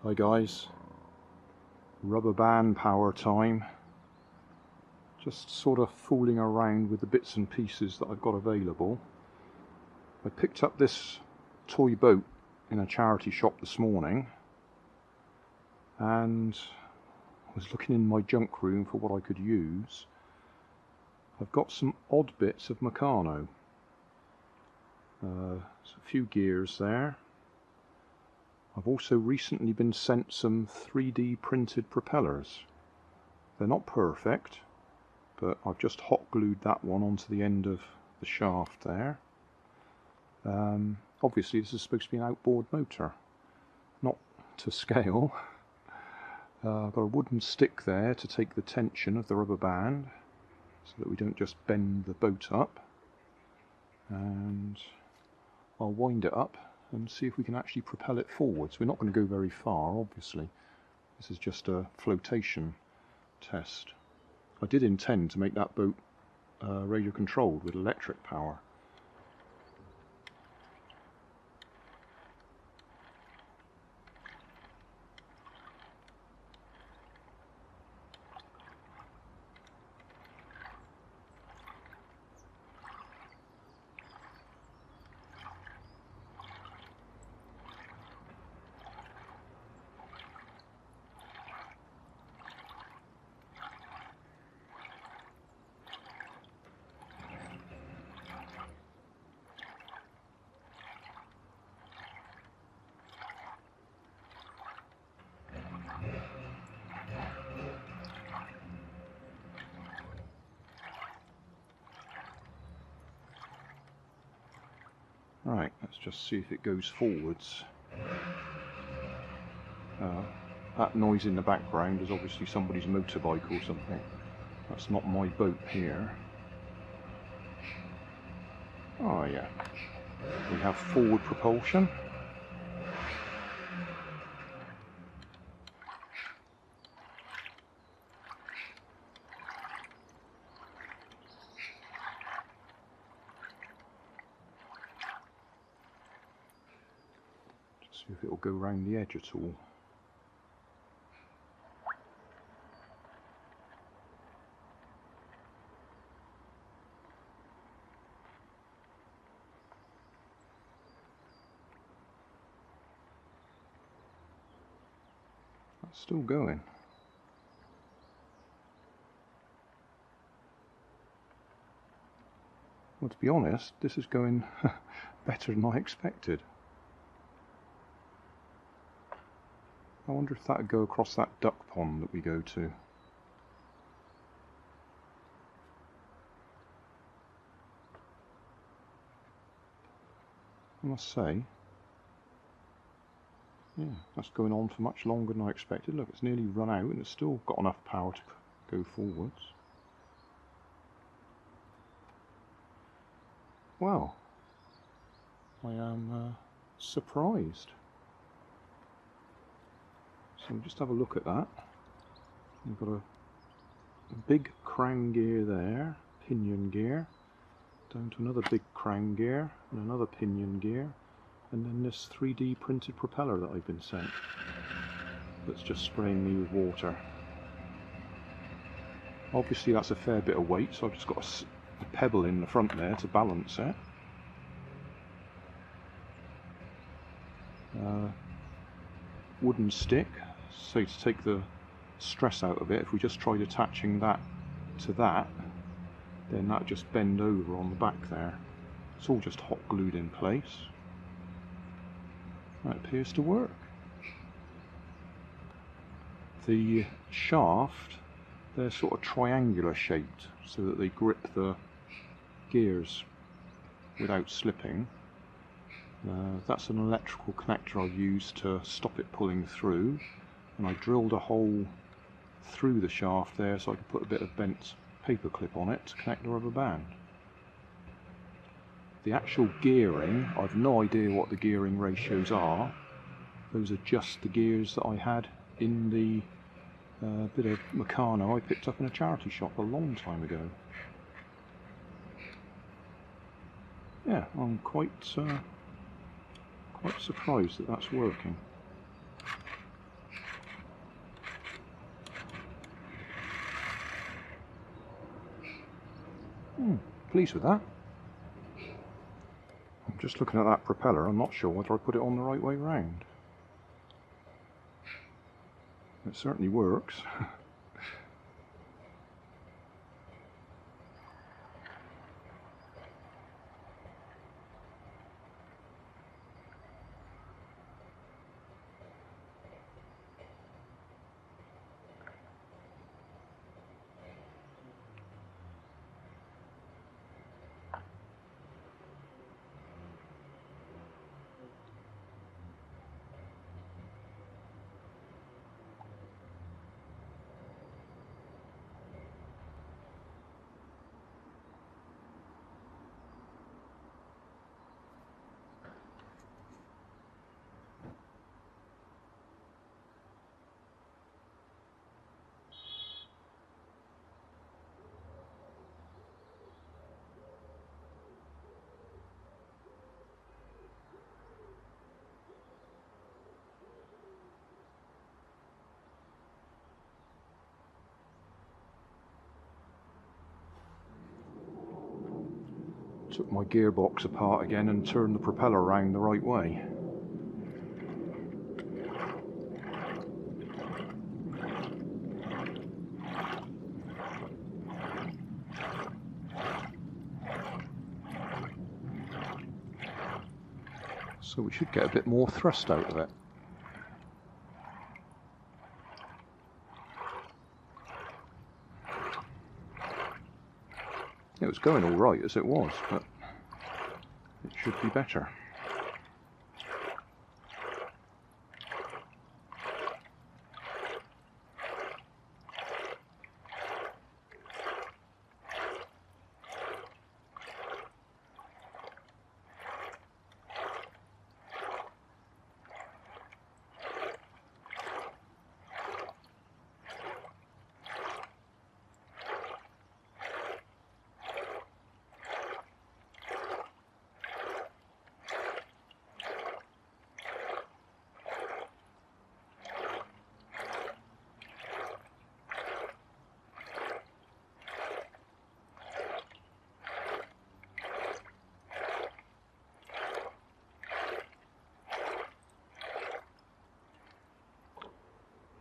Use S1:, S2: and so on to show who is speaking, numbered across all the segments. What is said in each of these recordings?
S1: Hi guys, rubber band power time. Just sort of fooling around with the bits and pieces that I've got available. I picked up this toy boat in a charity shop this morning and was looking in my junk room for what I could use. I've got some odd bits of Meccano. There's a few gears there. I've also recently been sent some 3D printed propellers. They're not perfect, but I've just hot glued that one onto the end of the shaft there. Obviously this is supposed to be an outboard motor, not to scale. I've got a wooden stick there to take the tension of the rubber band so that we don't just bend the boat up, and I'll wind it up and see if we can actually propel it forwards. We're not going to go very far, obviously. This is just a flotation test. I did intend to make that boat radio controlled with electric power. Right, let's just see if it goes forwards. That noise in the background is obviously somebody's motorbike or something. That's not my boat here. Oh yeah, we have forward propulsion. See if it'll go round the edge at all. That's still going. Well, to be honest, this is going better than I expected. I wonder if that would go across that duck pond that we go to. I must say, yeah, that's going on for much longer than I expected. Look, it's nearly run out and it's still got enough power to go forwards. Well, I am surprised. So we'll just have a look at that. We've got a big crown gear there, pinion gear, down to another big crown gear and another pinion gear, and then this 3D printed propeller that I've been sent that's just spraying me with water. Obviously that's a fair bit of weight, so I've just got a pebble in the front there to balance it. Wooden stick, so to take the stress out of it, if we just tried attaching that to that, then that just bend over on the back there. It's all just hot glued in place. That appears to work. The shaft, they're sort of triangular shaped so that they grip the gears without slipping. That's an electrical connector I've used to stop it pulling through, and I drilled a hole through the shaft there so I could put a bit of bent paper clip on it to connect the rubber band. The actual gearing, I've no idea what the gearing ratios are. Those are just the gears that I had in the bit of Meccano I picked up in a charity shop a long time ago. Yeah, I'm quite surprised that that's working. Pleased with that. I'm just looking at that propeller, I'm not sure whether I put it on the right way round. It certainly works. Took my gearbox apart again and turned the propeller around the right way. So we should get a bit more thrust out of it. It was going all right as it was, but it should be better.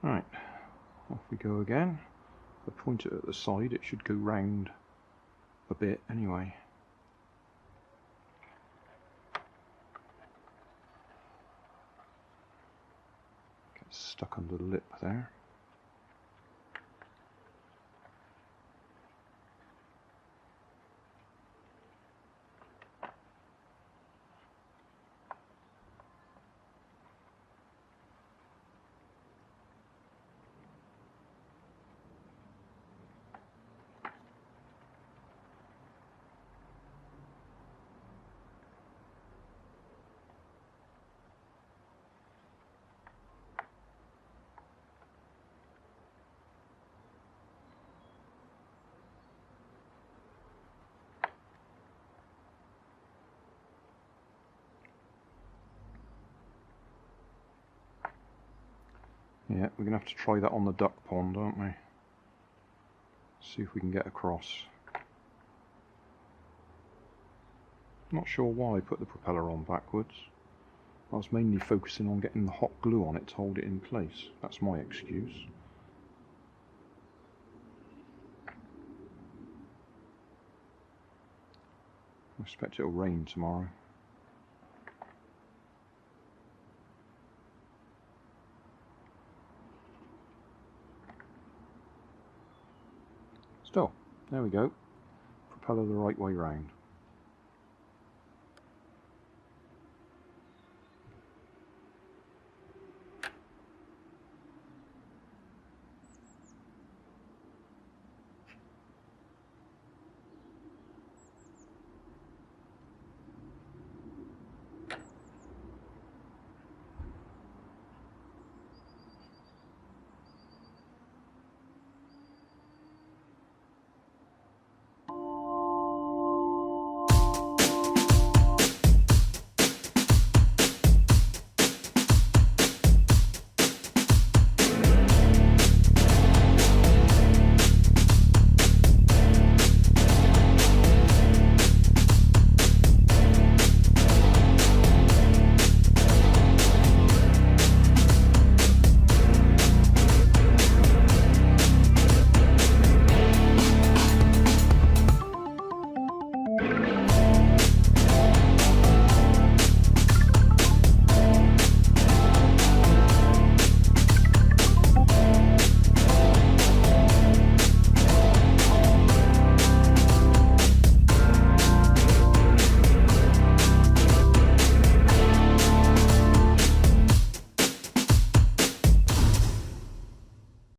S1: Right, off we go again. If I point it at the side, it should go round a bit anyway. Get stuck under the lip there. Yeah, we're going to have to try that on the duck pond, aren't we? See if we can get across. Not sure why I put the propeller on backwards. I was mainly focusing on getting the hot glue on it to hold it in place. That's my excuse. I expect it'll rain tomorrow. Still, there we go. Propeller the right way round.